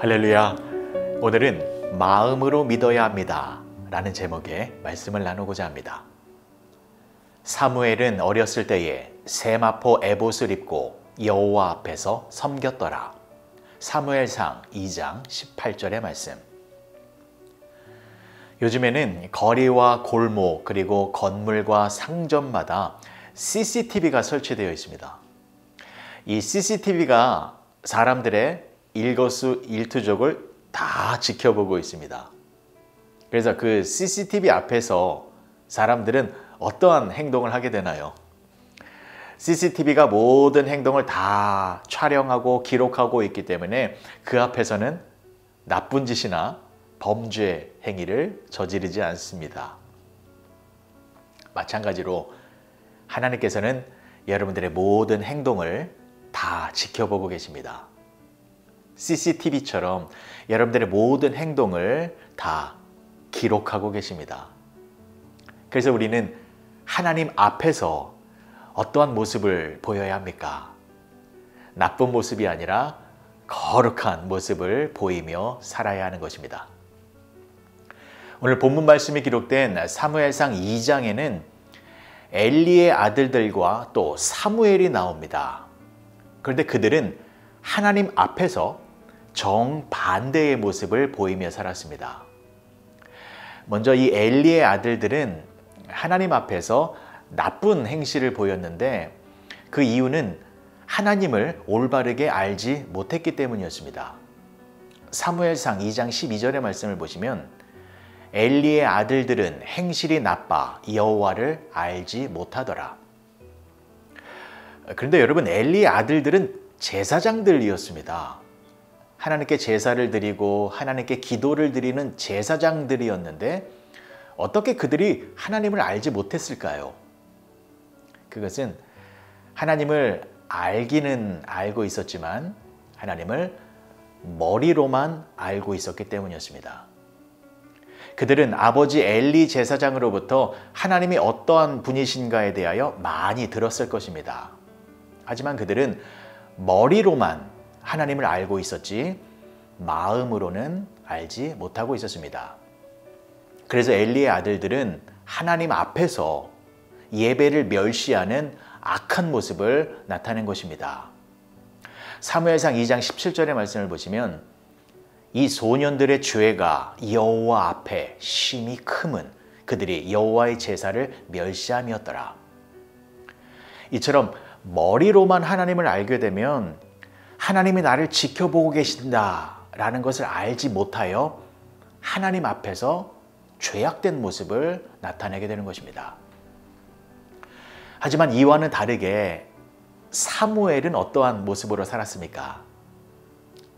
할렐루야. 오늘은 마음으로 믿어야 합니다 라는 제목의 말씀을 나누고자 합니다. 사무엘은 어렸을 때에 세마포 에봇을 입고 여호와 앞에서 섬겼더라. 사무엘상 2장 18절의 말씀. 요즘에는 거리와 골목 그리고 건물과 상점마다 CCTV가 설치되어 있습니다. 이 CCTV가 사람들의 일거수일투족을 다 지켜보고 있습니다. 그래서 그 CCTV 앞에서 사람들은 어떠한 행동을 하게 되나요? CCTV가 모든 행동을 다 촬영하고 기록하고 있기 때문에 그 앞에서는 나쁜 짓이나 범죄 행위를 저지르지 않습니다. 마찬가지로 하나님께서는 여러분들의 모든 행동을 다 지켜보고 계십니다. CCTV처럼 여러분들의 모든 행동을 다 기록하고 계십니다. 그래서 우리는 하나님 앞에서 어떠한 모습을 보여야 합니까? 나쁜 모습이 아니라 거룩한 모습을 보이며 살아야 하는 것입니다. 오늘 본문 말씀이 기록된 사무엘상 2장에는 엘리의 아들들과 또 사무엘이 나옵니다. 그런데 그들은 하나님 앞에서 정반대의 모습을 보이며 살았습니다. 먼저 이 엘리의 아들들은 하나님 앞에서 나쁜 행실을 보였는데 그 이유는 하나님을 올바르게 알지 못했기 때문이었습니다. 사무엘상 2장 12절의 말씀을 보시면 엘리의 아들들은 행실이 나빠 여호와를 알지 못하더라. 그런데 여러분, 엘리의 아들들은 제사장들이었습니다. 하나님께 제사를 드리고 하나님께 기도를 드리는 제사장들이었는데 어떻게 그들이 하나님을 알지 못했을까요? 그것은 하나님을 알기는 알고 있었지만 하나님을 머리로만 알고 있었기 때문이었습니다. 그들은 아버지 엘리 제사장으로부터 하나님이 어떠한 분이신가에 대하여 많이 들었을 것입니다. 하지만 그들은 머리로만 하나님을 알고 있었지 마음으로는 알지 못하고 있었습니다. 그래서 엘리의 아들들은 하나님 앞에서 예배를 멸시하는 악한 모습을 나타낸 것입니다. 사무엘상 2장 17절의 말씀을 보시면 이 소년들의 죄가 여호와 앞에 심히 크면 그들이 여호와의 제사를 멸시함이었더라. 이처럼 머리로만 하나님을 알게 되면 하나님이 나를 지켜보고 계신다라는 것을 알지 못하여 하나님 앞에서 죄악된 모습을 나타내게 되는 것입니다. 하지만 이와는 다르게 사무엘은 어떠한 모습으로 살았습니까?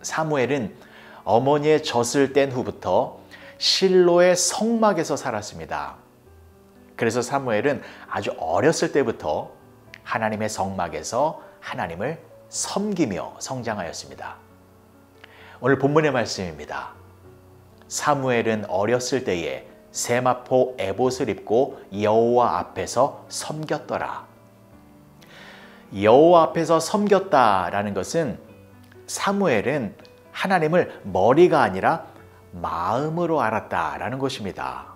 사무엘은 어머니의 젖을 뗀 후부터 실로의 성막에서 살았습니다. 그래서 사무엘은 아주 어렸을 때부터 하나님의 성막에서 하나님을 섬기며 성장하였습니다. 오늘 본문의 말씀입니다. 사무엘은 어렸을 때에 세마포 에봇을 입고 여호와 앞에서 섬겼더라. 여호와 앞에서 섬겼다라는 것은 사무엘은 하나님을 머리가 아니라 마음으로 알았다라는 것입니다.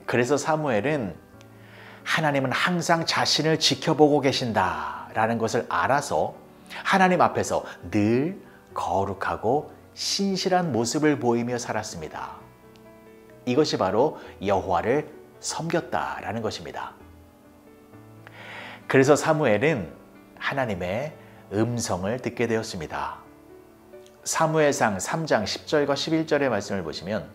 그래서 사무엘은 하나님은 항상 자신을 지켜보고 계신다라는 것을 알아서 하나님 앞에서 늘 거룩하고 신실한 모습을 보이며 살았습니다. 이것이 바로 여호와를 섬겼다라는 것입니다. 그래서 사무엘은 하나님의 음성을 듣게 되었습니다. 사무엘상 3장 10절과 11절의 말씀을 보시면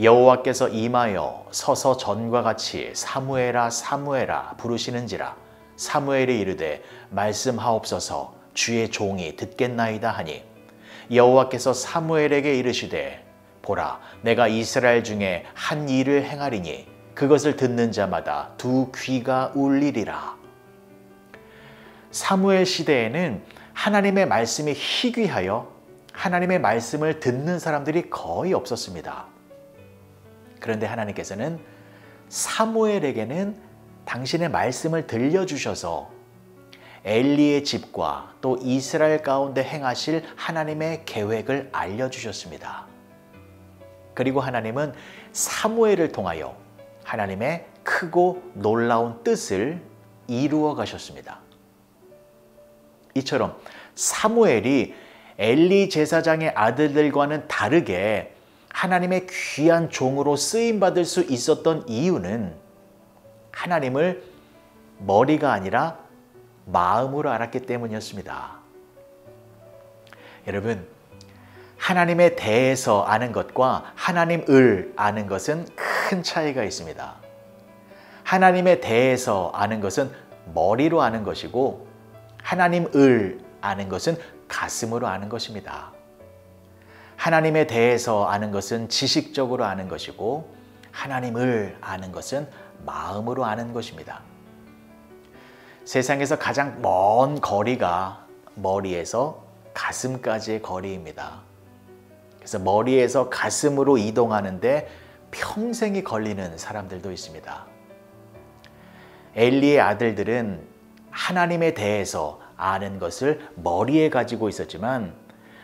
여호와께서 임하여 서서 전과 같이 사무엘아 사무엘아 부르시는지라 사무엘이 이르되 말씀하옵소서 주의 종이 듣겠나이다 하니 여호와께서 사무엘에게 이르시되 보라 내가 이스라엘 중에 한 일을 행하리니 그것을 듣는 자마다 두 귀가 울리리라. 사무엘 시대에는 하나님의 말씀이 희귀하여 하나님의 말씀을 듣는 사람들이 거의 없었습니다. 그런데 하나님께서는 사무엘에게는 당신의 말씀을 들려주셔서 엘리의 집과 또 이스라엘 가운데 행하실 하나님의 계획을 알려주셨습니다. 그리고 하나님은 사무엘을 통하여 하나님의 크고 놀라운 뜻을 이루어 가셨습니다. 이처럼 사무엘이 엘리 제사장의 아들들과는 다르게 하나님의 귀한 종으로 쓰임받을 수 있었던 이유는 하나님을 머리가 아니라 마음으로 알았기 때문이었습니다. 여러분, 하나님에 대해서 아는 것과 하나님을 아는 것은 큰 차이가 있습니다. 하나님에 대해서 아는 것은 머리로 아는 것이고 하나님을 아는 것은 가슴으로 아는 것입니다. 하나님에 대해서 아는 것은 지식적으로 아는 것이고 하나님을 아는 것은 마음으로 아는 것입니다. 세상에서 가장 먼 거리가 머리에서 가슴까지의 거리입니다. 그래서 머리에서 가슴으로 이동하는데 평생이 걸리는 사람들도 있습니다. 엘리의 아들들은 하나님에 대해서 아는 것을 머리에 가지고 있었지만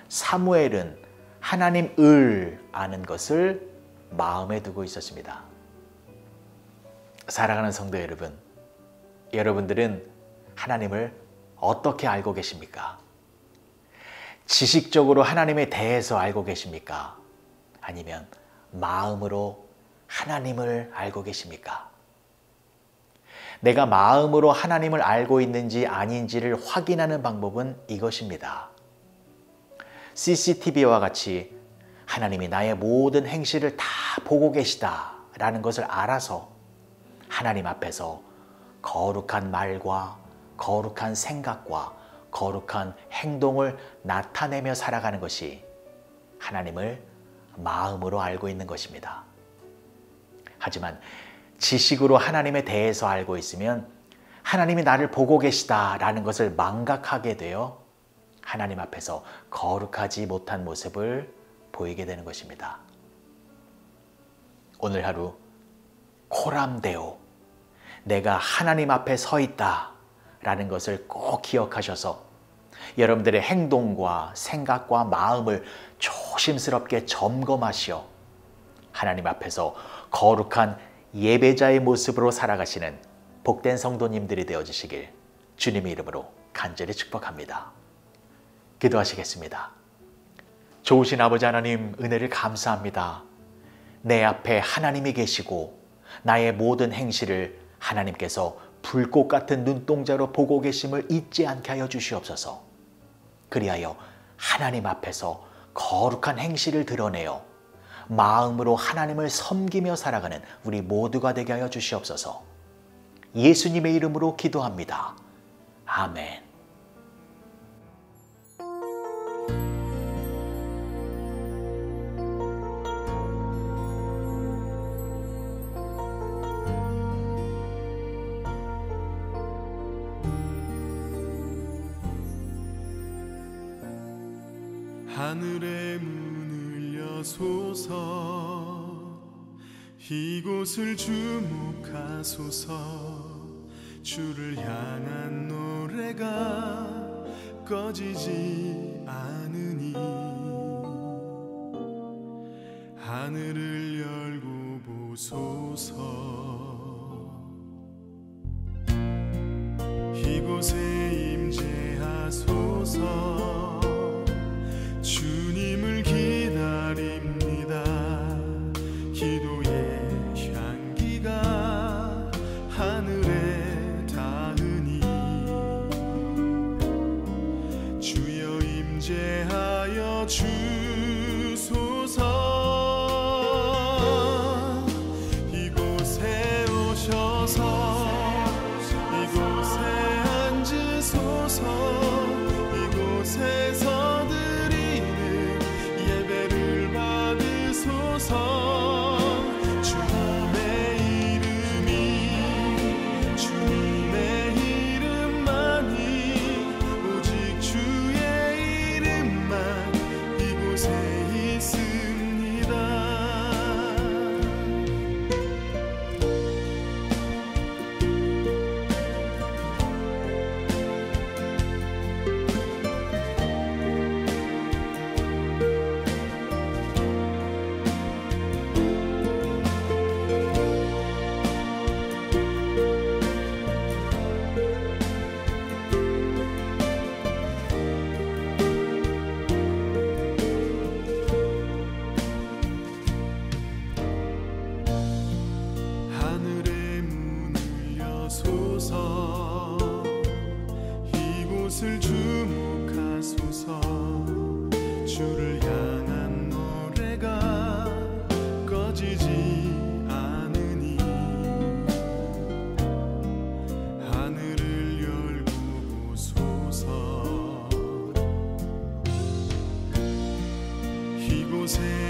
사무엘은 하나님을 아는 것을 마음에 두고 있었습니다. 사랑하는 성도 여러분, 여러분들은 하나님을 어떻게 알고 계십니까? 지식적으로 하나님에 대해서 알고 계십니까? 아니면 마음으로 하나님을 알고 계십니까? 내가 마음으로 하나님을 알고 있는지 아닌지를 확인하는 방법은 이것입니다. CCTV와 같이 하나님이 나의 모든 행실을 다 보고 계시다라는 것을 알아서 하나님 앞에서 거룩한 말과 거룩한 생각과 거룩한 행동을 나타내며 살아가는 것이 하나님을 마음으로 알고 있는 것입니다. 하지만 지식으로 하나님에 대해서 알고 있으면 하나님이 나를 보고 계시다라는 것을 망각하게 되어 하나님 앞에서 거룩하지 못한 모습을 보이게 되는 것입니다. 오늘 하루 코람데오, 내가 하나님 앞에 서 있다라는 것을 꼭 기억하셔서 여러분들의 행동과 생각과 마음을 조심스럽게 점검하시어 하나님 앞에서 거룩한 예배자의 모습으로 살아가시는 복된 성도님들이 되어주시길 주님의 이름으로 간절히 축복합니다. 기도하시겠습니다. 좋으신 아버지 하나님, 은혜를 감사합니다. 내 앞에 하나님이 계시고 나의 모든 행실을 하나님께서 불꽃 같은 눈동자로 보고 계심을 잊지 않게 하여 주시옵소서. 그리하여 하나님 앞에서 거룩한 행실을 드러내어 마음으로 하나님을 섬기며 살아가는 우리 모두가 되게 하여 주시옵소서. 예수님의 이름으로 기도합니다. 아멘. 하늘의 문을 여소서, 이곳을 주목하소서. 주를 향한 노래가 꺼지지 않으니 하늘을 열고 보소서. 이곳에 임재하소서. 주님을 기다립니다. 기도의 향기가 하늘에 닿으니 주여 임재하여 주소서. 이곳에 오셔서 이곳에 앉으소서. 이곳에서 이곳을 주목하소서. 주를 향한 노래가 꺼지지 않으니 하늘을 열고 보소서. 이곳에